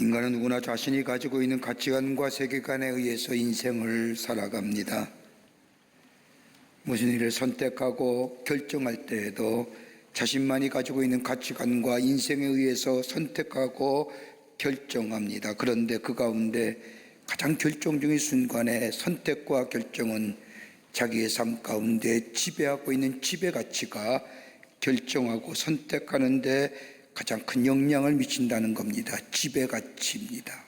인간은 누구나 자신이 가지고 있는 가치관과 세계관에 의해서 인생을 살아갑니다. 무슨 일을 선택하고 결정할 때에도 자신만이 가지고 있는 가치관과 인생에 의해서 선택하고 결정합니다. 그런데 그 가운데 가장 결정적인 순간에 선택과 결정은 자기의 삶 가운데 지배하고 있는 지배가치가 결정하고 선택하는 데 가장 큰 영향을 미친다는 겁니다. 지배가치입니다.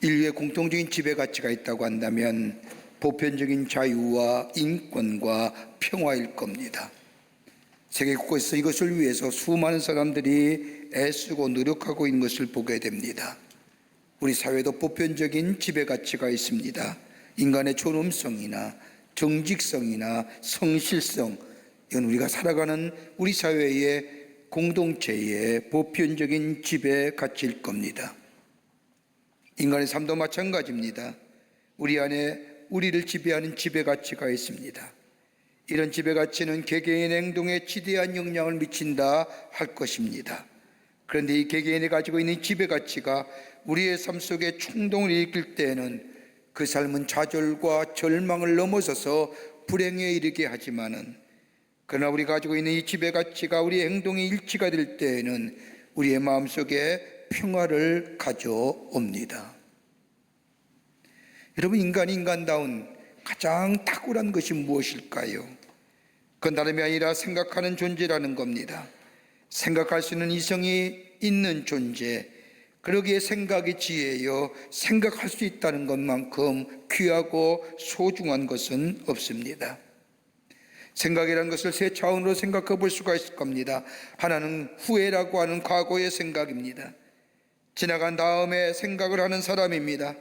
인류의 공통적인 지배가치가 있다고 한다면 보편적인 자유와 인권과 평화일 겁니다. 세계 곳곳에서 이것을 위해서 수많은 사람들이 애쓰고 노력하고 있는 것을 보게 됩니다. 우리 사회도 보편적인 지배가치가 있습니다. 인간의 존엄성이나 정직성이나 성실성, 이건 우리가 살아가는 우리 사회의 공동체의 보편적인 지배가치일 겁니다. 인간의 삶도 마찬가지입니다. 우리 안에 우리를 지배하는 지배가치가 있습니다. 이런 지배가치는 개개인의 행동에 지대한 영향을 미친다 할 것입니다. 그런데 이 개개인이 가지고 있는 지배가치가 우리의 삶 속에 충동을 일으킬 때에는 그 삶은 좌절과 절망을 넘어서서 불행에 이르게 하지만은, 그러나 우리가 가지고 있는 이 지배가치가 우리의 행동이 일치가 될 때에는 우리의 마음속에 평화를 가져옵니다. 여러분, 인간이 인간다운 가장 탁월한 것이 무엇일까요? 그건 다름이 아니라 생각하는 존재라는 겁니다. 생각할 수 있는 이성이 있는 존재, 그러기에 생각이 지혜요, 생각할 수 있다는 것만큼 귀하고 소중한 것은 없습니다. 생각이라는 것을 세 차원으로 생각해 볼 수가 있을 겁니다. 하나는 후회라고 하는 과거의 생각입니다. 지나간 다음에 생각을 하는 사람입니다.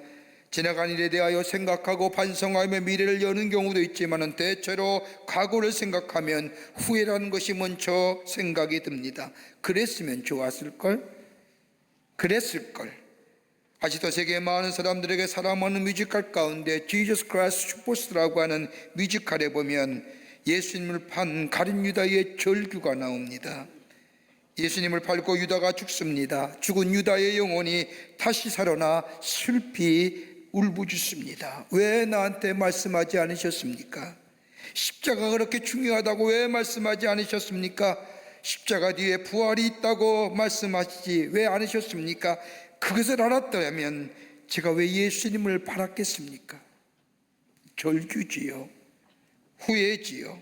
지나간 일에 대하여 생각하고 반성하며 미래를 여는 경우도 있지만 대체로 과거를 생각하면 후회라는 것이 먼저 생각이 듭니다. 그랬으면 좋았을걸? 그랬을걸? 아직도 세계의 많은 사람들에게 사랑하는 뮤지컬 가운데 지저스 크라이스트 슈퍼스타라고 하는 뮤지컬에 보면 예수님을 판 가룟 유다의 절규가 나옵니다. 예수님을 팔고 유다가 죽습니다. 죽은 유다의 영혼이 다시 살아나 슬피 울부짖습니다. 왜 나한테 말씀하지 않으셨습니까? 십자가가 그렇게 중요하다고 왜 말씀하지 않으셨습니까? 십자가 뒤에 부활이 있다고 말씀하시지 왜 않으셨습니까? 그것을 알았다면 제가 왜 예수님을 팔았겠습니까? 절규지요, 후회지요.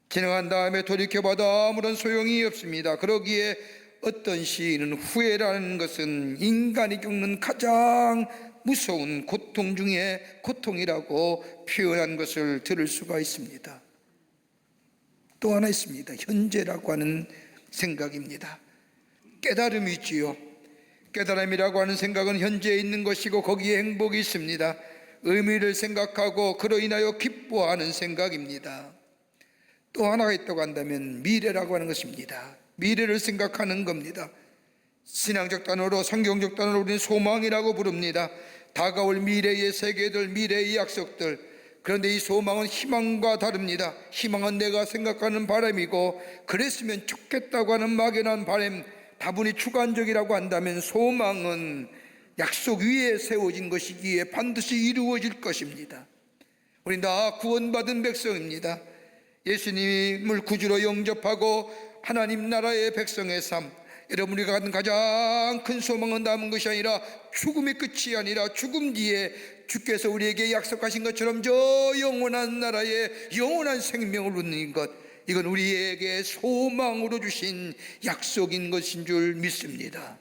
지나간 다음에 돌이켜봐도 아무런 소용이 없습니다. 그러기에 어떤 시인은 후회라는 것은 인간이 겪는 가장 무서운 고통 중에 고통이라고 표현한 것을 들을 수가 있습니다. 또 하나 있습니다. 현재라고 하는 생각입니다. 깨달음이지요. 깨달음이라고 하는 생각은 현재에 있는 것이고 거기에 행복이 있습니다. 의미를 생각하고 그로 인하여 기뻐하는 생각입니다. 또 하나가 있다고 한다면 미래라고 하는 것입니다. 미래를 생각하는 겁니다. 신앙적 단어로, 성경적 단어로 우리는 소망이라고 부릅니다. 다가올 미래의 세계들, 미래의 약속들. 그런데 이 소망은 희망과 다릅니다. 희망은 내가 생각하는 바람이고 그랬으면 좋겠다고 하는 막연한 바람, 다분히 주관적이라고 한다면 소망은 약속 위에 세워진 것이기에 반드시 이루어질 것입니다. 우리 다 구원받은 백성입니다. 예수님을 구주로 영접하고 하나님 나라의 백성의 삶, 여러분이 갖는 가장 큰 소망은 남은 것이 아니라 죽음의 끝이 아니라 죽음 뒤에 주께서 우리에게 약속하신 것처럼 저 영원한 나라의 영원한 생명을 얻는 것, 이건 우리에게 소망으로 주신 약속인 것인 줄 믿습니다.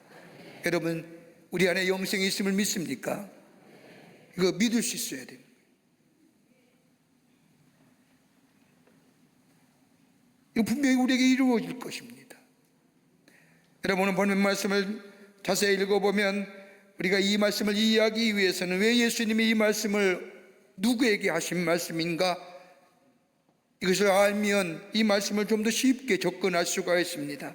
여러분, 우리 안에 영생이 있음을 믿습니까? 이거 믿을 수 있어야 됩니다. 이거 분명히 우리에게 이루어질 것입니다. 여러분은 본문 말씀을 자세히 읽어보면 우리가 이 말씀을 이해하기 위해서는 왜 예수님이 이 말씀을 누구에게 하신 말씀인가, 이것을 알면 이 말씀을 좀 더 쉽게 접근할 수가 있습니다.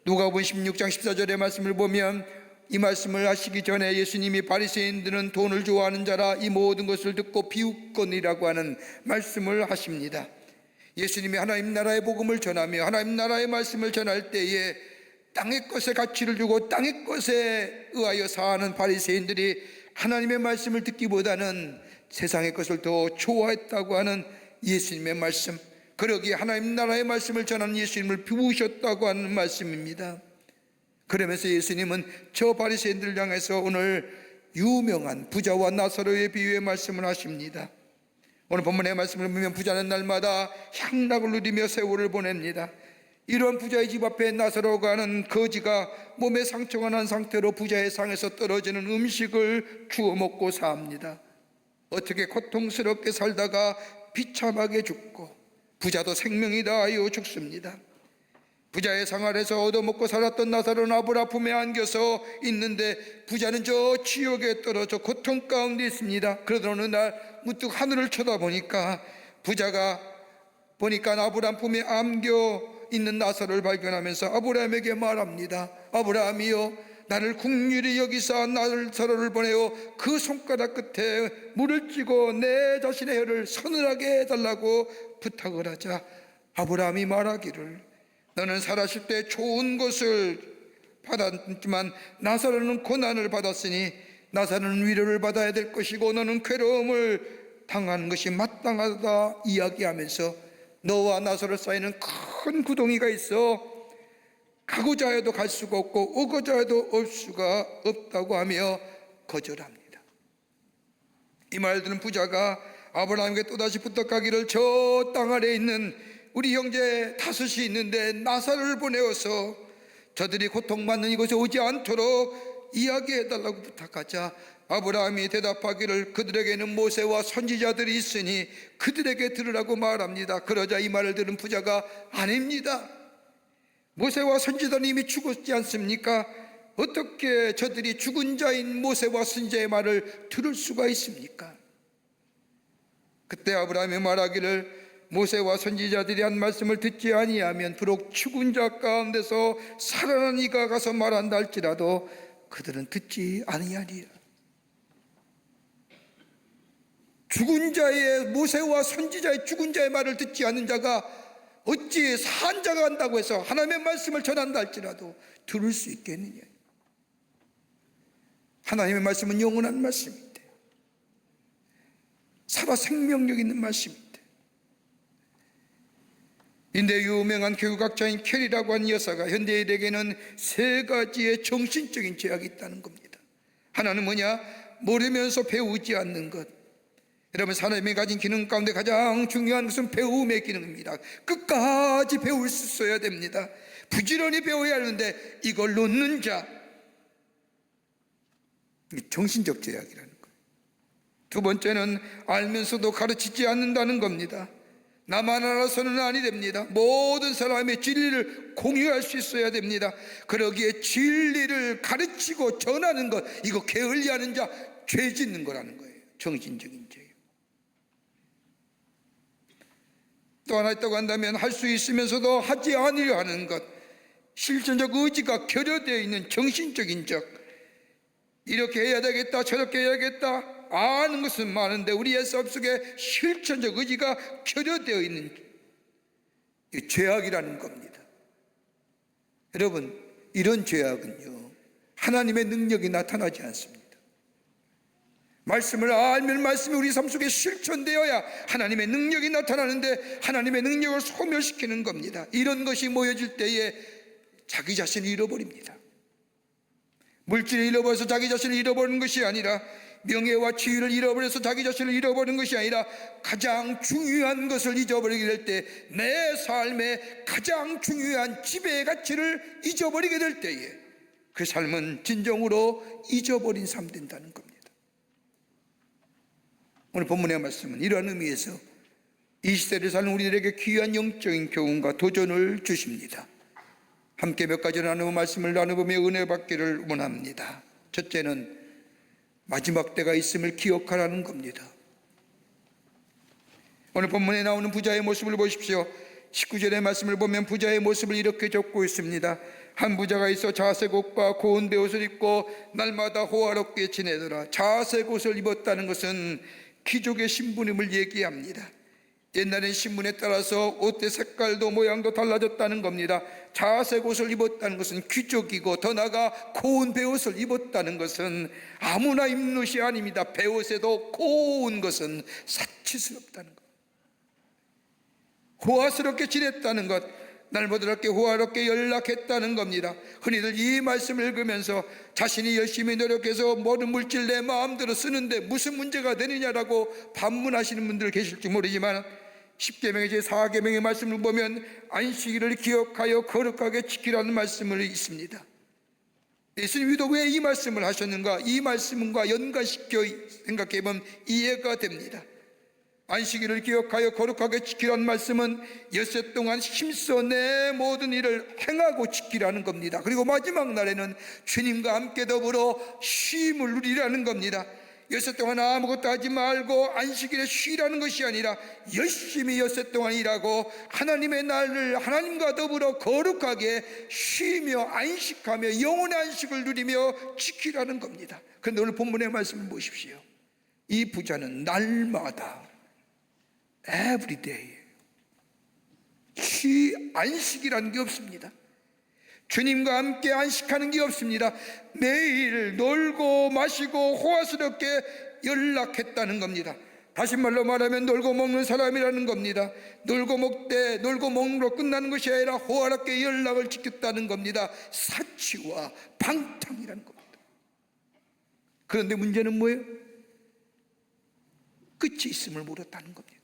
누가복음 16장 14절의 말씀을 보면 이 말씀을 하시기 전에 예수님이 바리새인들은 돈을 좋아하는 자라 이 모든 것을 듣고 비웃거니라고 하는 말씀을 하십니다. 예수님이 하나님 나라의 복음을 전하며 하나님 나라의 말씀을 전할 때에 땅의 것에 가치를 주고 땅의 것에 의하여 사는 바리새인들이 하나님의 말씀을 듣기보다는 세상의 것을 더 좋아했다고 하는 예수님의 말씀, 그러기에 하나님 나라의 말씀을 전하는 예수님을 비우셨다고 하는 말씀입니다. 그러면서 예수님은 저 바리새인들을 향해서 오늘 유명한 부자와 나사로의 비유의 말씀을 하십니다. 오늘 본문의 말씀을 보면 부자는 날마다 향락을 누리며 세월을 보냅니다. 이런 부자의 집 앞에 나사로가 하는 거지가 몸에 상처가 난 상태로 부자의 상에서 떨어지는 음식을 주워 먹고 삽니다. 어떻게 고통스럽게 살다가 비참하게 죽고 부자도 생명이 다하여 죽습니다. 부자의 상 아래서 얻어먹고 살았던 나사로는 아브라 품에 안겨서 있는데 부자는 저 지옥에 떨어져 고통 가운데 있습니다. 그러던 어느 날 문득 하늘을 쳐다보니까 부자가 아브라함 품에 안겨 있는 나사로를 발견하면서 아브라함에게 말합니다. 아브라함이여, 나를 긍휼히 여기사 나사로를 보내어 그 손가락 끝에 물을 찌고 내 자신의 혀를 서늘하게 해달라고 부탁을 하자 아브라함이 말하기를, 너는 살았을 때 좋은 것을 받았지만 나사로는 고난을 받았으니 나사로는 위로를 받아야 될 것이고 너는 괴로움을 당하는 것이 마땅하다 이야기하면서 너와 나사로 사이는 큰 구덩이가 있어 가고자 해도 갈 수가 없고 오고자 해도 올 수가 없다고 하며 거절합니다. 이 말 들은 부자가 아브라함에게 또다시 부탁하기를, 저 땅 아래에 있는 우리 형제 다섯이 있는데 나사로를 보내어서 저들이 고통받는 이곳에 오지 않도록 이야기해달라고 부탁하자 아브라함이 대답하기를, 그들에게는 모세와 선지자들이 있으니 그들에게 들으라고 말합니다. 그러자 이 말을 들은 부자가, 아닙니다, 모세와 선지자는 이미 죽었지 않습니까? 어떻게 저들이 죽은 자인 모세와 선지자의 말을 들을 수가 있습니까? 그때 아브라함이 말하기를, 모세와 선지자들이 한 말씀을 듣지 아니하면 비록 죽은 자 가운데서 살아난 이가 가서 말한다 할지라도 그들은 듣지 아니하리라. 죽은 자의, 모세와 선지자의 죽은 자의 말을 듣지 않는 자가 어찌 산 자가 한다고 해서 하나님의 말씀을 전한다 할지라도 들을 수 있겠느냐. 하나님의 말씀은 영원한 말씀인데, 살아 생명력 있는 말씀인데, 인데 유명한 교육학자인 캐리라고 하는 여사가 현대인에게는 세 가지의 정신적인 죄악이 있다는 겁니다. 하나는 뭐냐? 모르면서 배우지 않는 것. 여러분, 사람이 가진 기능 가운데 가장 중요한 것은 배움의 기능입니다. 끝까지 배울 수 있어야 됩니다. 부지런히 배워야 하는데 이걸 놓는 자, 정신적 죄악이라는 거예요. 두 번째는 알면서도 가르치지 않는다는 겁니다. 나만 알아서는 아니 됩니다. 모든 사람의 진리를 공유할 수 있어야 됩니다. 그러기에 진리를 가르치고 전하는 것, 이거 게을리하는 자 죄 짓는 거라는 거예요. 정신적인 죄. 또 하나 있다고 한다면 할 수 있으면서도 하지 않으려 하는 것, 실천적 의지가 결여되어 있는 정신적인 적. 이렇게 해야 되겠다, 저렇게 해야겠다 아는 것은 많은데 우리의 삶 속에 실천적 의지가 결여되어 있는 죄악이라는 겁니다. 여러분, 이런 죄악은요, 하나님의 능력이 나타나지 않습니다. 말씀을 알면 말씀이 우리 삶 속에 실천되어야 하나님의 능력이 나타나는데 하나님의 능력을 소멸시키는 겁니다. 이런 것이 모여질 때에 자기 자신을 잃어버립니다. 물질을 잃어버려서 자기 자신을 잃어버리는 것이 아니라, 명예와 지위를 잃어버려서 자기 자신을 잃어버리는 것이 아니라, 가장 중요한 것을 잊어버리게 될 때, 내 삶의 가장 중요한 지배의 가치를 잊어버리게 될 때에 그 삶은 진정으로 잊어버린 삶 된다는 겁니다. 오늘 본문의 말씀은 이러한 의미에서 이 시대를 사는 우리들에게 귀한 영적인 교훈과 도전을 주십니다. 함께 몇 가지 말씀을 나눠보며 은혜 받기를 원합니다. 첫째는 마지막 때가 있음을 기억하라는 겁니다. 오늘 본문에 나오는 부자의 모습을 보십시오. 19절의 말씀을 보면 부자의 모습을 이렇게 적고 있습니다. 한 부자가 있어 자색 옷과 고운 베옷을 입고 날마다 호화롭게 지내더라. 자색 옷을 입었다는 것은 귀족의 신분임을 얘기합니다. 옛날엔 신문에 따라서 옷의 색깔도 모양도 달라졌다는 겁니다. 자색 옷을 입었다는 것은 귀족이고, 더 나아가 고운 베옷을 입었다는 것은 아무나 입는 옷이 아닙니다. 베옷에도 고운 것은 사치스럽다는 것, 호화스럽게 지냈다는 것, 날보다롭게 호화롭게 연락했다는 겁니다. 흔히들 이 말씀을 읽으면서 자신이 열심히 노력해서 모든 물질 내 마음대로 쓰는데 무슨 문제가 되느냐라고 반문하시는 분들 계실지 모르지만, 10계명의 제4계명의 말씀을 보면 안식일을 기억하여 거룩하게 지키라는 말씀을 있습니다. 예수님도 왜 이 말씀을 하셨는가? 이 말씀과 연관시켜 생각해보면 이해가 됩니다. 안식일을 기억하여 거룩하게 지키라는 말씀은 엿새 동안 힘써 내 모든 일을 행하고 지키라는 겁니다. 그리고 마지막 날에는 주님과 함께 더불어 쉼을 누리라는 겁니다. 엿새 동안 아무것도 하지 말고 안식일에 쉬라는 것이 아니라 열심히 엿새 동안 일하고 하나님의 날을 하나님과 더불어 거룩하게 쉬며 안식하며 영혼의 안식을 누리며 지키라는 겁니다. 그런데 오늘 본문의 말씀을 보십시오. 이 부자는 날마다 everyday 안식이라는 게 없습니다. 주님과 함께 안식하는 게 없습니다. 매일 놀고 마시고 호화스럽게 연락했다는 겁니다. 다시 말로 말하면 놀고 먹는 사람이라는 겁니다. 놀고 먹되 놀고 먹으로 끝나는 것이 아니라 호화롭게 연락을 지켰다는 겁니다. 사치와 방탕이라는 겁니다. 그런데 문제는 뭐예요? 끝이 있음을 모르었다는 겁니다.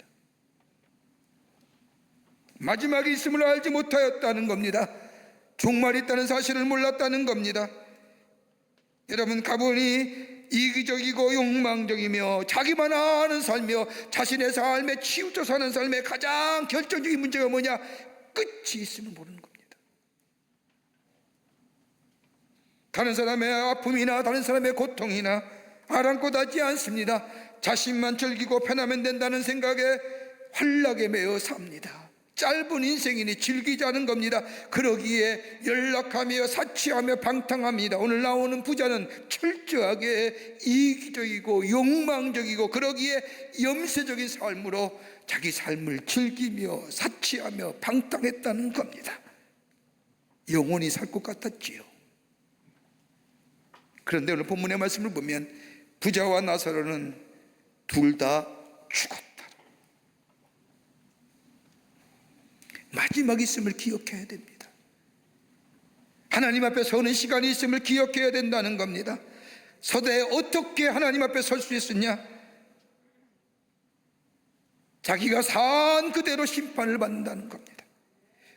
마지막이 있음을 알지 못하였다는 겁니다. 종말이 있다는 사실을 몰랐다는 겁니다. 여러분, 가보니 이기적이고 욕망적이며 자기만 아는 삶이며 자신의 삶에 치우쳐 사는 삶의 가장 결정적인 문제가 뭐냐? 끝이 있음을 모르는 겁니다. 다른 사람의 아픔이나 다른 사람의 고통이나 아랑곳하지 않습니다. 자신만 즐기고 편하면 된다는 생각에 환락에 매여 삽니다. 짧은 인생이니 즐기자는 겁니다. 그러기에 연락하며 사치하며 방탕합니다. 오늘 나오는 부자는 철저하게 이기적이고 욕망적이고 그러기에 염세적인 삶으로 자기 삶을 즐기며 사치하며 방탕했다는 겁니다. 영원히 살 것 같았지요. 그런데 오늘 본문의 말씀을 보면 부자와 나사로는 둘 다 죽었다. 마지막 있음을 기억해야 됩니다. 하나님 앞에 서는 시간이 있음을 기억해야 된다는 겁니다. 서대에 어떻게 하나님 앞에 설 수 있었냐? 자기가 산 그대로 심판을 받는다는 겁니다.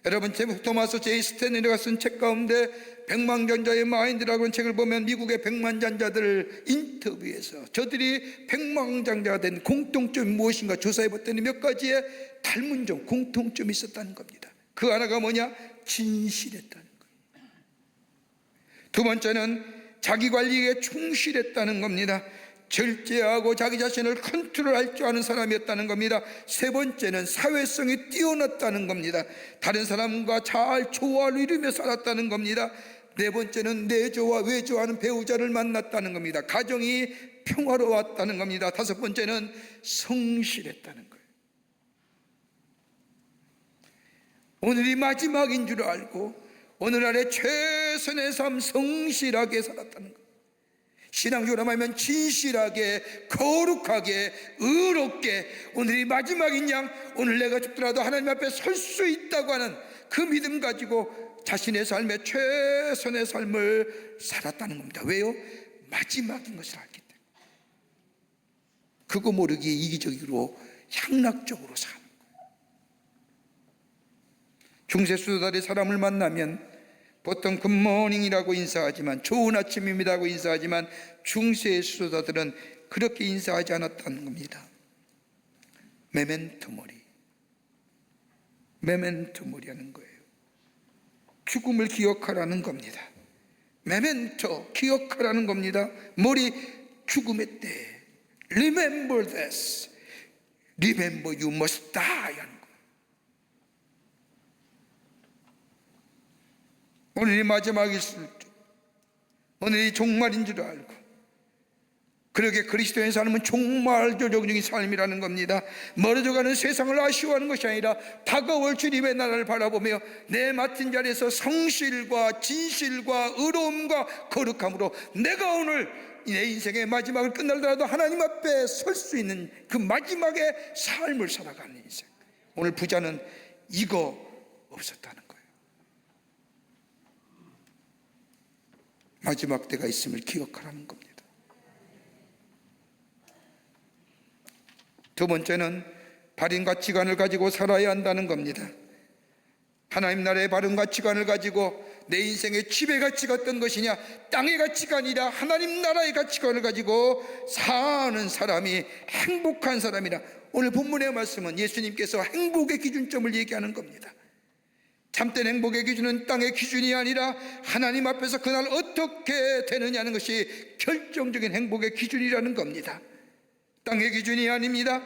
여러분, 토마스 제이 스탠리가 쓴 책 가운데 백만장자의 마인드라고 하는 책을 보면 미국의 백만장자들을 인터뷰해서 저들이 백만장자가 된 공통점이 무엇인가 조사해 봤더니 몇 가지의 닮은 점, 공통점이 있었다는 겁니다. 그 하나가 뭐냐? 진실했다는 거예요. 두 번째는 자기 관리에 충실했다는 겁니다. 절제하고 자기 자신을 컨트롤할 줄 아는 사람이었다는 겁니다. 세 번째는 사회성이 뛰어났다는 겁니다. 다른 사람과 잘 조화를 이루며 살았다는 겁니다. 네 번째는 내조와 외조하는 배우자를 만났다는 겁니다. 가정이 평화로웠다는 겁니다. 다섯 번째는 성실했다는 거예요. 오늘이 마지막인 줄 알고 오늘날의 최선의 삶 성실하게 살았다는 거예요. 신앙적으로 말하면 진실하게 거룩하게 의롭게 오늘이 마지막인 양 오늘 내가 죽더라도 하나님 앞에 설 수 있다고 하는 그 믿음 가지고 자신의 삶의 최선의 삶을 살았다는 겁니다. 왜요? 마지막인 것을 알기 때문에. 그거 모르기에 이기적으로 향락적으로 사는 거예요. 중세 수도자들이 사람을 만나면 보통 굿모닝이라고 인사하지만 좋은 아침입니다고 인사하지만 중세의 수도자들은 그렇게 인사하지 않았다는 겁니다. 메멘토 모리, 메멘토 모리하는 거예요. 죽음을 기억하라는 겁니다. 메멘토, 기억하라는 겁니다. 모리, 죽음의 때 Remember this, Remember you must die 하는 거예요. 오늘이 마지막일 줄, 오늘이 종말인 줄 알고 그러게 그리스도인 삶은 정말 조정적인 삶이라는 겁니다. 멀어져가는 세상을 아쉬워하는 것이 아니라 다가올 주님의 나라를 바라보며 내 맡은 자리에서 성실과 진실과 의로움과 거룩함으로 내가 오늘 내 인생의 마지막을 끝날더라도 하나님 앞에 설 수 있는 그 마지막의 삶을 살아가는 인생. 오늘 부자는 이거 없었다는 거예요. 마지막 때가 있음을 기억하라는 겁니다. 두 번째는 바른 가치관을 가지고 살아야 한다는 겁니다. 하나님 나라의 바른 가치관을 가지고 내 인생의 지배 가치가 어떤 것이냐, 땅의 가치가 아니라 하나님 나라의 가치관을 가지고 사는 사람이 행복한 사람이라. 오늘 본문의 말씀은 예수님께서 행복의 기준점을 얘기하는 겁니다. 참된 행복의 기준은 땅의 기준이 아니라 하나님 앞에서 그날 어떻게 되느냐는 것이 결정적인 행복의 기준이라는 겁니다. 땅의 기준이 아닙니다.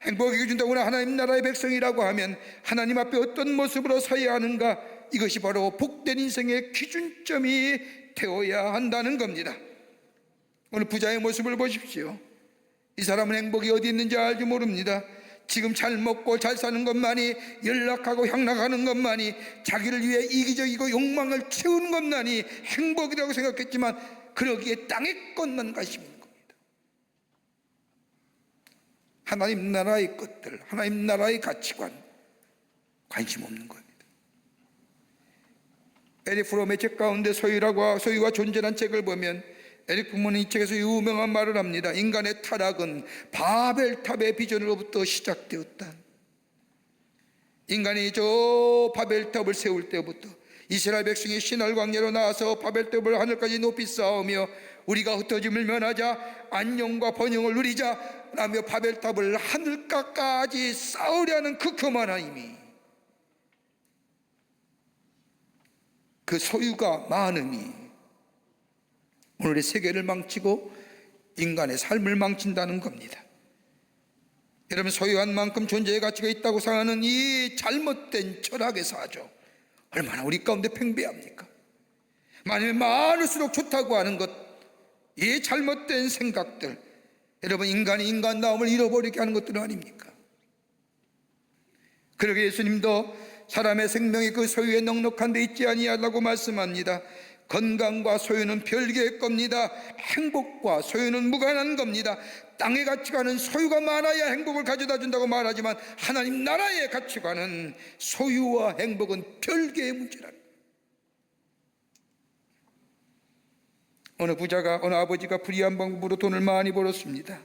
행복의 기준 더구나 하나님 나라의 백성이라고 하면 하나님 앞에 어떤 모습으로 서야 하는가, 이것이 바로 복된 인생의 기준점이 되어야 한다는 겁니다. 오늘 부자의 모습을 보십시오. 이 사람은 행복이 어디 있는지 알지 모릅니다. 지금 잘 먹고 잘 사는 것만이, 연락하고 향락하는 것만이, 자기를 위해 이기적이고 욕망을 채우는 것만이 행복이라고 생각했지만 그러기에 땅의 것만 관심이 있는 겁니다. 하나님 나라의 것들, 하나님 나라의 가치관 관심 없는 겁니다. 에릭 프롬의 책 가운데 소유와 존재란 책을 보면 에릭 프롬은 이 책에서 유명한 말을 합니다. 인간의 타락은 바벨탑의 비전으로부터 시작되었다. 인간이 저 바벨탑을 세울 때부터 이스라엘 백성이 시날 광야로 나와서 바벨탑을 하늘까지 높이 쌓으며 우리가 흩어짐을 면하자, 안녕과 번영을 누리자 라며 바벨탑을 하늘가까지 쌓으려는 그 교만한 힘이, 그 소유가 많음이 오늘의 세계를 망치고 인간의 삶을 망친다는 겁니다. 여러분, 소유한 만큼 존재의 가치가 있다고 생각하는 이 잘못된 철학의 사조, 얼마나 우리 가운데 팽배합니까? 많으면 많을수록 좋다고 하는 것, 이 잘못된 생각들, 여러분, 인간이 인간다움을 잃어버리게 하는 것들은 아닙니까? 그러게 예수님도 사람의 생명이 그 소유에 넉넉한 데 있지 아니하라고 말씀합니다. 건강과 소유는 별개의 겁니다. 행복과 소유는 무관한 겁니다. 땅의 가치관은 소유가 많아야 행복을 가져다 준다고 말하지만 하나님 나라의 가치관은 소유와 행복은 별개의 문제라는 거예요. 어느 아버지가 불의한 방법으로 돈을 많이 벌었습니다.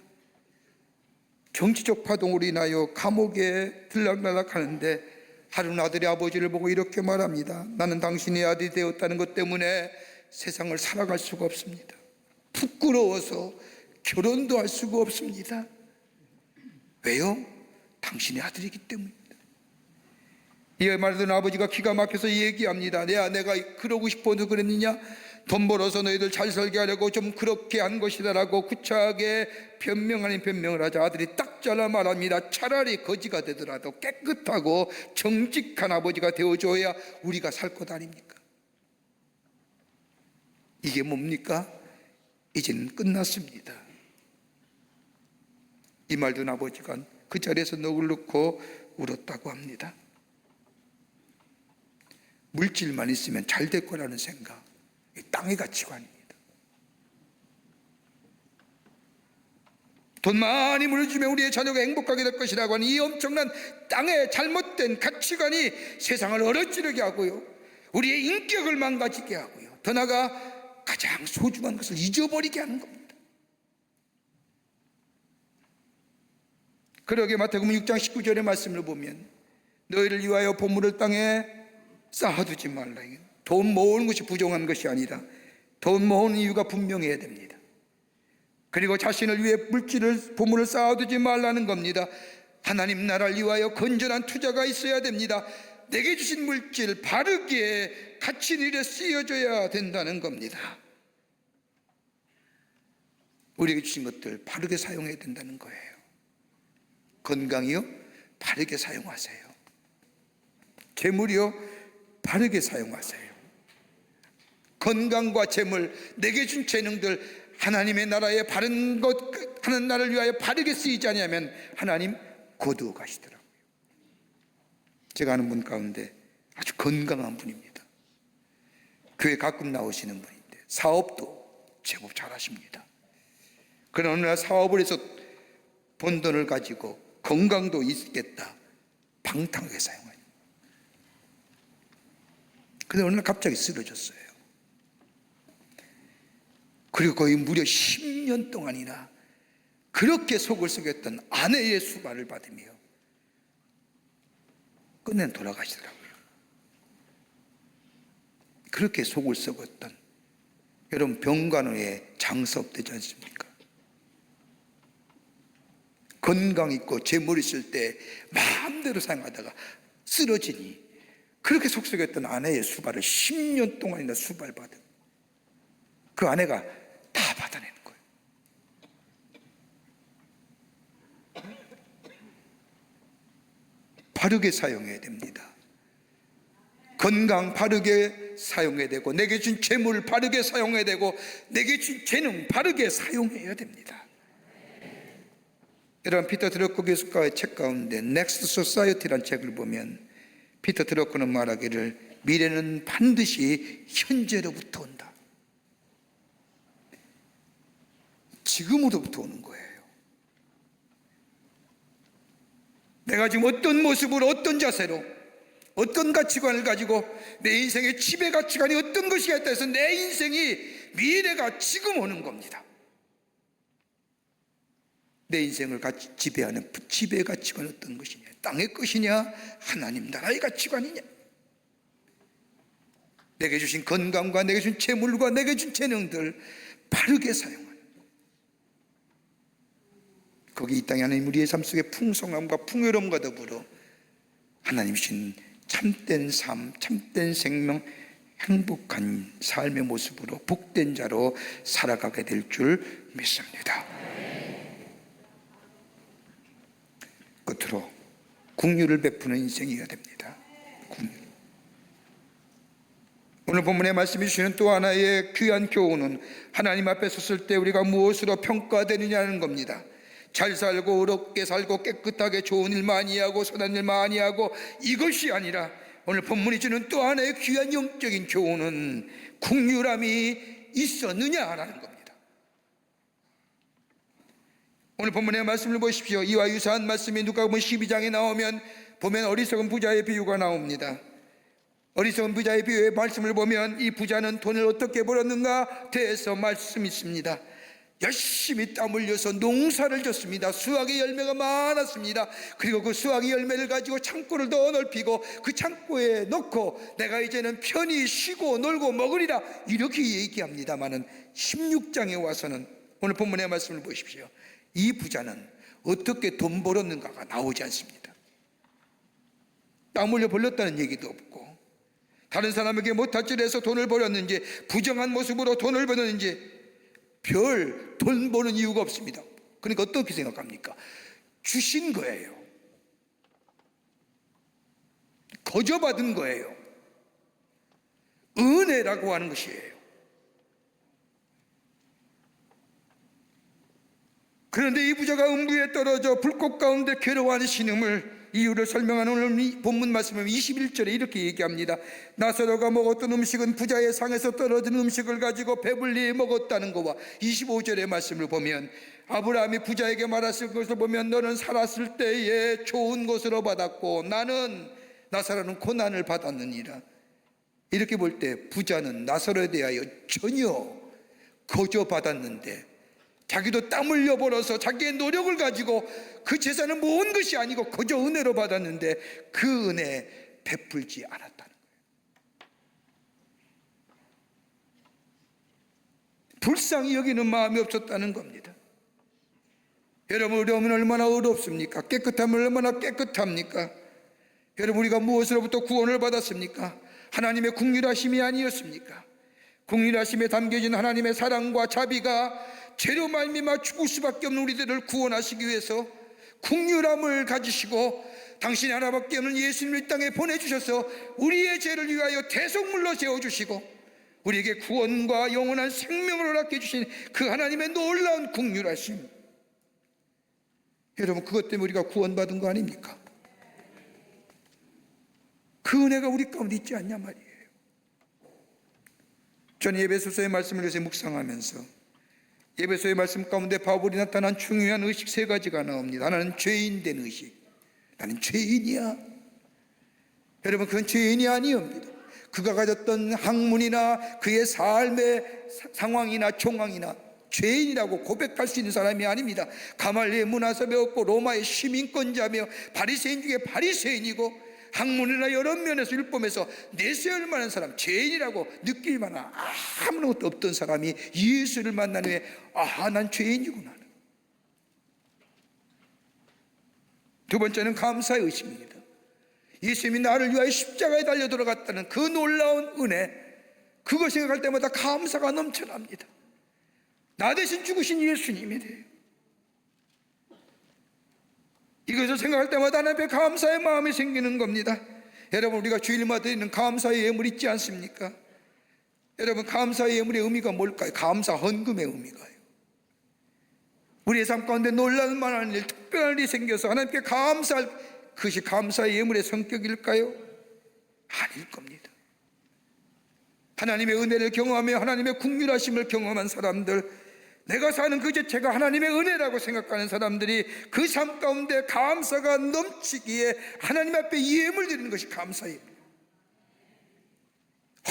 정치적 파동으로 인하여 감옥에 들락날락 하는데 하루는 아들이 아버지를 보고 이렇게 말합니다. 나는 당신의 아들이 되었다는 것 때문에 세상을 살아갈 수가 없습니다. 부끄러워서 결혼도 할 수가 없습니다. 왜요? 당신의 아들이기 때문입니다. 이 말 듣는 아버지가 기가 막혀서 얘기합니다. 내가 그러고 싶어서 그랬느냐? 돈 벌어서 너희들 잘 살게 하려고 좀 그렇게 한 것이다라고 구차하게 변명 아닌 변명을 하자 아들이 딱 잘라 말합니다. 차라리 거지가 되더라도 깨끗하고 정직한 아버지가 되어줘야 우리가 살 것 아닙니까? 이게 뭡니까? 이제는 끝났습니다. 이 말 듣는 아버지가 그 자리에서 넋을 놓고 울었다고 합니다. 물질만 있으면 잘 될 거라는 생각, 땅의 가치관입니다. 돈 많이 물어주면 우리의 자녀가 행복하게 될 것이라고 하는 이 엄청난 땅의 잘못된 가치관이 세상을 얼어지르게 하고요, 우리의 인격을 망가지게 하고요, 더 나아가 가장 소중한 것을 잊어버리게 하는 겁니다. 그러게 마태복음 6장 19절의 말씀을 보면 너희를 위하여 보물을 땅에 쌓아두지 말라. 돈 모으는 것이 부정한 것이 아니라 돈 모으는 이유가 분명해야 됩니다. 그리고 자신을 위해 보물을 쌓아두지 말라는 겁니다. 하나님 나라를 위하여 건전한 투자가 있어야 됩니다. 내게 주신 물질 바르게 가치 있는 일에 쓰여져야 된다는 겁니다. 우리에게 주신 것들 바르게 사용해야 된다는 거예요. 건강이요? 바르게 사용하세요. 재물이요? 바르게 사용하세요. 건강과 재물, 내게 준 재능들 하나님의 나라에 바른 것 하는 나를 위하여 바르게 쓰이지 않으면 하나님 거두어 가시더라고요. 제가 아는 분 가운데 아주 건강한 분입니다. 교회 가끔 나오시는 분인데 사업도 제법 잘하십니다. 그러나 어느 날 사업을 해서 번 돈을 가지고 건강도 있겠다 방탕하게 사용해요. 그런데 어느 날 갑자기 쓰러졌어요. 그리고 거의 무려 10년 동안이나 그렇게 속을 썩였던 아내의 수발을 받으며 끝내 돌아가시더라고요. 그렇게 속을 썩었던, 여러분 병간호에 장사 없대지 않습니까? 건강 있고 재물 있을 때 마음대로 사용하다가 쓰러지니 그렇게 속썩였던 아내의 수발을 10년 동안이나 수발받은 그 아내가 다 받아내는 거예요. 바르게 사용해야 됩니다. 건강 바르게 사용해야 되고, 내게 준 재물 바르게 사용해야 되고, 내게 준 재능 바르게 사용해야 됩니다. 여러분, 피터 드러커 교수의 책 가운데 Next Society라는 책을 보면 피터 드러커는 말하기를 미래는 반드시 현재로부터 온다. 지금으로부터 오는 거예요. 내가 지금 어떤 모습으로, 어떤 자세로, 어떤 가치관을 가지고 내 인생의 지배 가치관이 어떤 것이겠다 해서 내 인생이, 미래가 지금 오는 겁니다. 내 인생을 지배하는 지배 가치관은 어떤 것이냐? 땅의 것이냐? 하나님 나라의 가치관이냐? 내게 주신 건강과 내게 주신 재물과 내게 준 재능들 바르게 사용하는, 거기 이 땅에 하나님 우리의 삶 속에 풍성함과 풍요로움과 더불어 하나님 주신 참된 삶, 참된 생명, 행복한 삶의 모습으로 복된 자로 살아가게 될 줄 믿습니다. 끝으로 긍휼을 베푸는 인생이어야 됩니다. 긍휼. 오늘 본문에 말씀해 주시는 또 하나의 귀한 교훈은 하나님 앞에 섰을 때 우리가 무엇으로 평가되느냐는 겁니다. 잘 살고 의롭게 살고 깨끗하게 좋은 일 많이 하고 선한 일 많이 하고, 이것이 아니라 오늘 본문이 주는 또 하나의 귀한 영적인 교훈은 긍휼함이 있었느냐라는 겁니다. 오늘 본문의 말씀을 보십시오. 이와 유사한 말씀이 누가복음 12장에 나오면 보면 어리석은 부자의 비유가 나옵니다. 어리석은 부자의 비유의 말씀을 보면 이 부자는 돈을 어떻게 벌었는가 대해서 말씀이 있습니다. 열심히 땀 흘려서 농사를 졌습니다. 수확의 열매가 많았습니다. 그리고 그 수확의 열매를 가지고 창고를 더 넓히고 그 창고에 넣고 내가 이제는 편히 쉬고 놀고 먹으리라, 이렇게 얘기합니다마는 16장에 와서는 오늘 본문의 말씀을 보십시오. 이 부자는 어떻게 돈 벌었는가가 나오지 않습니다. 땀 흘려 벌렸다는 얘기도 없고, 다른 사람에게 못할질해서 돈을 벌었는지, 부정한 모습으로 돈을 벌었는지 별 돈 버는 이유가 없습니다. 그러니까 어떻게 생각합니까? 주신 거예요. 거저받은 거예요. 은혜라고 하는 것이에요. 그런데 이 부자가 음부에 떨어져 불꽃 가운데 괴로워하는 신음을, 이유를 설명하는 오늘 본문 말씀은 21절에 이렇게 얘기합니다. 나사로가 먹었던 음식은 부자의 상에서 떨어진 음식을 가지고 배불리 먹었다는 것과 25절의 말씀을 보면 아브라함이 부자에게 말했을 것을 보면 너는 살았을 때에 좋은 것으로 받았고 나는, 나사로는 고난을 받았느니라. 이렇게 볼 때 부자는 나사로에 대하여 전혀 거저 받았는데, 자기도 땀 흘려 벌어서 자기의 노력을 가지고 그 재산을 모은 것이 아니고 거저 은혜로 받았는데 그 은혜 베풀지 않았다는 거예요. 불쌍히 여기는 마음이 없었다는 겁니다. 여러분, 의로움은 얼마나 의롭습니까? 깨끗함은 얼마나 깨끗합니까? 여러분, 우리가 무엇으로부터 구원을 받았습니까? 하나님의 긍휼하심이 아니었습니까? 긍휼하심에 담겨진 하나님의 사랑과 자비가 죄로 말미암아 죽을 수밖에 없는 우리들을 구원하시기 위해서 긍휼함을 가지시고 당신 하나밖에 없는 예수님을 이 땅에 보내주셔서 우리의 죄를 위하여 대속물로 세워주시고 우리에게 구원과 영원한 생명을 허락해 주신 그 하나님의 놀라운 긍휼하심, 여러분, 그것 때문에 우리가 구원받은 거 아닙니까? 그 은혜가 우리 가운데 있지 않냐 말이에요. 저는 에베소서의 말씀을 요새 묵상하면서 에베소의 말씀 가운데 바울이 나타난 중요한 의식 세 가지가 나옵니다. 하나는 죄인된 의식. 나는 죄인이야. 여러분, 그건 죄인이 아니옵니다. 그가 가졌던 학문이나 그의 삶의 상황이나 종황이나 죄인이라고 고백할 수 있는 사람이 아닙니다. 가말리의 문화서 배웠고 로마의 시민권자며 바리새인 중에 바리새인이고 학문이나 여러 면에서 율법에서 내세울 만한 사람, 죄인이라고 느낄 만한 아무것도 없던 사람이 예수를 만난 후에 난 죄인이구나. 두 번째는 감사의 의식입니다. 예수님이 나를 위하여 십자가에 달려 돌아갔다는 그 놀라운 은혜, 그걸 생각할 때마다 감사가 넘쳐납니다. 나 대신 죽으신 예수님에 대해 이것을 생각할 때마다 하나님 앞에 감사의 마음이 생기는 겁니다. 여러분, 우리가 주일마다 드리는 감사의 예물 있지 않습니까? 여러분, 감사의 예물의 의미가 뭘까요? 감사 헌금의 의미가요. 우리의 삶 가운데 놀랄 만한 일, 특별한 일이 생겨서 하나님께 감사할, 그것이 감사의 예물의 성격일까요? 아닐 겁니다. 하나님의 은혜를 경험하며 하나님의 긍휼하심을 경험한 사람들, 내가 사는 그 자체가 하나님의 은혜라고 생각하는 사람들이 그 삶 가운데 감사가 넘치기에 하나님 앞에 예물 드리는 것이 감사예요.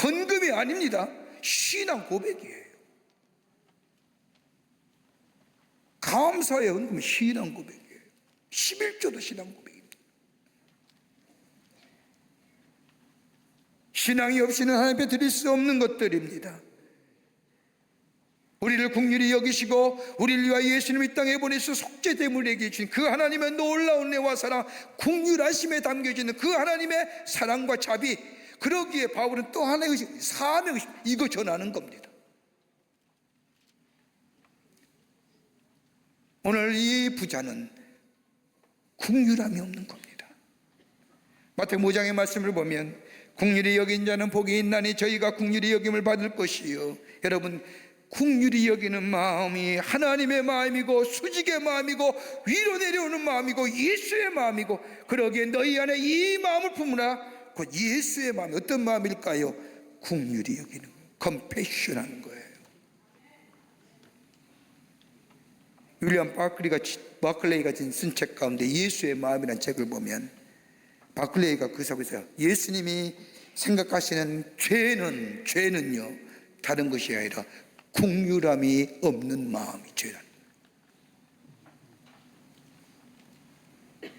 헌금이 아닙니다. 신앙 고백이에요. 감사의 헌금은 신앙 고백이에요. 11조도 신앙 고백입니다. 신앙이 없이는 하나님 앞에 드릴 수 없는 것들입니다. 우리를 긍휼히 여기시고 우리를 위하여 예수님을 이 땅에 보내서 속죄제물에게 주신 그 하나님의 놀라운 은혜와 사랑, 긍휼하심에 담겨져 있는 그 하나님의 사랑과 자비, 그러기에 바울은 또 하나의 의식, 사명의 의식, 이거 전하는 겁니다. 오늘 이 부자는 긍휼함이 없는 겁니다. 마태복음 5장의 말씀을 보면 긍휼히 여긴 자는 복이 있나니 저희가 긍휼히 여김을 받을 것이요. 여러분, 긍휼히 여기는 마음이 하나님의 마음이고 수직의 마음이고 위로 내려오는 마음이고 예수의 마음이고, 그러기에 너희 안에 이 마음을 품으라. 그 예수의 마음이 어떤 마음일까요? 긍휼히 여기는, 컴패션 하는 거예요. 윌리엄 바클레이가 쓴 책 가운데 예수의 마음이라는 책을 보면 바클레이가 그 속에서 예수님이 생각하시는 죄는요 다른 것이 아니라 긍휼함이 없는 마음이 죄라는 거예요.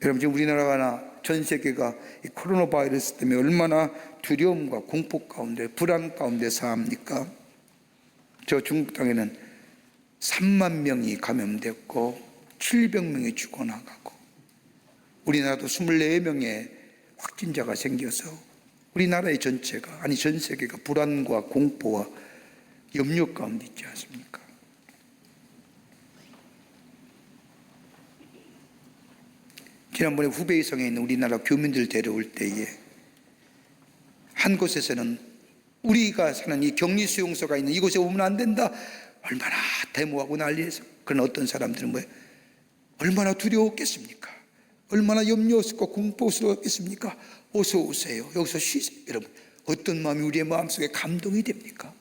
여러분, 지금 우리나라나 전 세계가 이 코로나 바이러스 때문에 얼마나 두려움과 공포 가운데, 불안 가운데 삽니까? 저 중국 땅에는 3만 명이 감염됐고 700명이 죽어나가고, 우리나라도 24명의 확진자가 생겨서 우리나라의 전체가, 아니 전 세계가 불안과 공포와 염려 가운데 있지 않습니까? 지난번에 후베이성에 있는 우리나라 교민들 데려올 때에 한 곳에서는 우리가 사는 이 격리수용소가 있는 이곳에 오면 안 된다, 얼마나 데모하고 난리해서, 그런 어떤 사람들은 얼마나 두려웠겠습니까? 얼마나 염려스럽고 공포스러웠겠습니까? 어서 오세요, 여기서 쉬세요. 여러분, 어떤 마음이 우리의 마음속에 감동이 됩니까?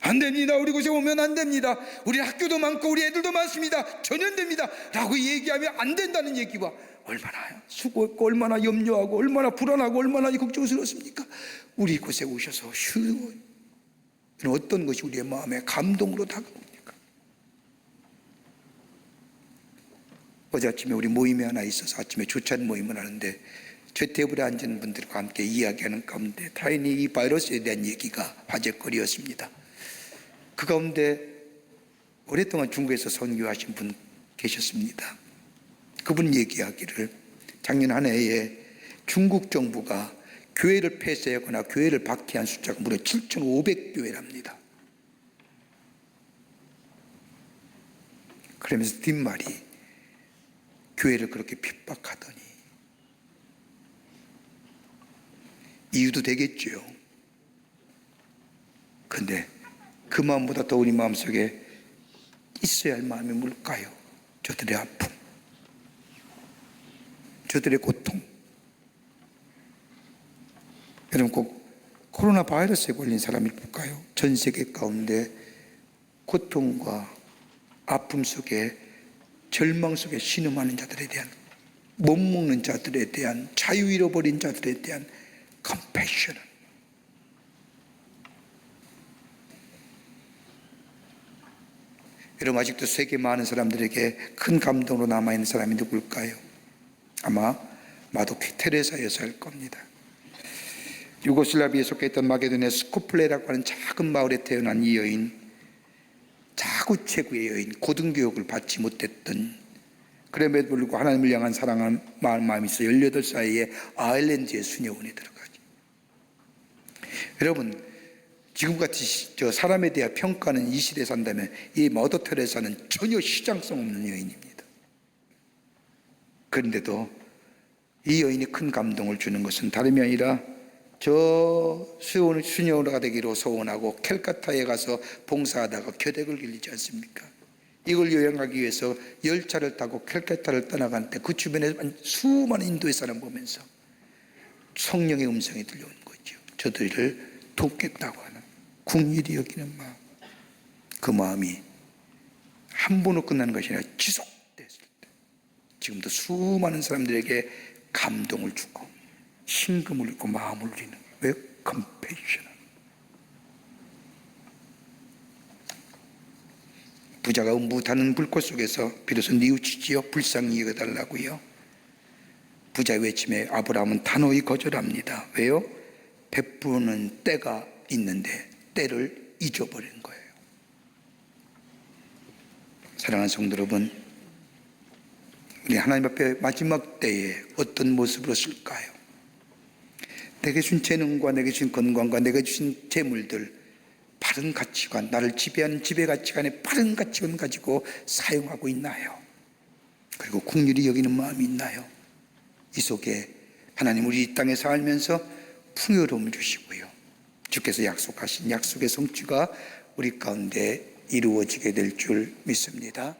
안 됩니다. 우리 곳에 오면 안 됩니다. 우리 학교도 많고 우리 애들도 많습니다. 전염됩니다 라고 얘기하면 안 된다는 얘기와 얼마나 수고했고 얼마나 염려하고 얼마나 불안하고 얼마나 걱정스럽습니까? 우리 곳에 오셔서 쉬고, 어떤 것이 우리의 마음에 감동으로 다가옵니까? 어제 아침에 우리 모임이 하나 있어서 아침에 조찬 모임을 하는데 제 테이블에 앉은 분들과 함께 이야기하는 가운데 다행히 이 바이러스에 대한 얘기가 화제거리였습니다. 그 가운데 오랫동안 중국에서 선교하신 분 계셨습니다. 그분 얘기하기를 작년 한 해에 중국 정부가 교회를 폐쇄하거나 교회를 박해한 숫자가 무려 7,500교회랍니다. 그러면서 뒷말이, 교회를 그렇게 핍박하더니 이유도 되겠죠. 그런데 그 마음보다 더 우리 마음속에 있어야 할 마음이 뭘까요? 저들의 아픔, 저들의 고통. 여러분, 꼭 코로나 바이러스에 걸린 사람이 볼까요? 전 세계 가운데 고통과 아픔 속에, 절망 속에 신음하는 자들에 대한, 못 먹는 자들에 대한, 자유 잃어버린 자들에 대한 컴패션은, 여러분, 아직도 세계 많은 사람들에게 큰 감동으로 남아있는 사람이 누굴까요? 아마 마도 테레사여서 할 겁니다. 유고슬라비아에 속했던 마게도니아 스코플레라고 하는 작은 마을에 태어난 이 여인, 자구 최고의 여인, 고등교육을 받지 못했던, 그럼에도 불구하고 하나님을 향한 사랑하는 마음이 있어 18살에 아일랜드의 수녀원에 들어가죠. 여러분, 지금같이 사람에 대한 평가는 이 시대에 산다면 이 머더 테레사는 전혀 시장성 없는 여인입니다. 그런데도 이 여인이 큰 감동을 주는 것은 다름이 아니라 저 수녀가 되기로 소원하고 캘카타에 가서 봉사하다가 겨덱을 길리지 않습니까? 이걸 요양하기 위해서 열차를 타고 캘카타를 떠나갈 때 그 주변에 수많은 인도의 사람 보면서 성령의 음성이 들려오는 거죠. 저들을 돕겠다고 하는 궁일이 여기는 마음. 그 마음이 한 번으로 끝나는 것이 아니라 지속됐을 때 지금도 수많은 사람들에게 감동을 주고 신금을 잃고 마음을 울리는, 왜? 컴패션. 부자가 음부타는 불꽃 속에서 비로소 뉘우치지요. 불쌍히 여겨달라고요. 부자의 외침에 아브라함은 단호히 거절합니다. 왜요? 베푸는 때가 있는데 때를 잊어버린 거예요. 사랑하는 성도 여러분, 우리 하나님 앞에 마지막 때에 어떤 모습으로 쓸까요? 내게 준 재능과 내게 준 건강과 내게 주신 재물들, 바른 가치관, 나를 지배하는 지배 가치관의 바른 가치관 가지고 사용하고 있나요? 그리고 긍휼히 여기는 마음이 있나요? 이 속에 하나님 우리 이 땅에 살면서 풍요로움을 주시고요, 주께서 약속하신 약속의 성취가 우리 가운데 이루어지게 될 줄 믿습니다.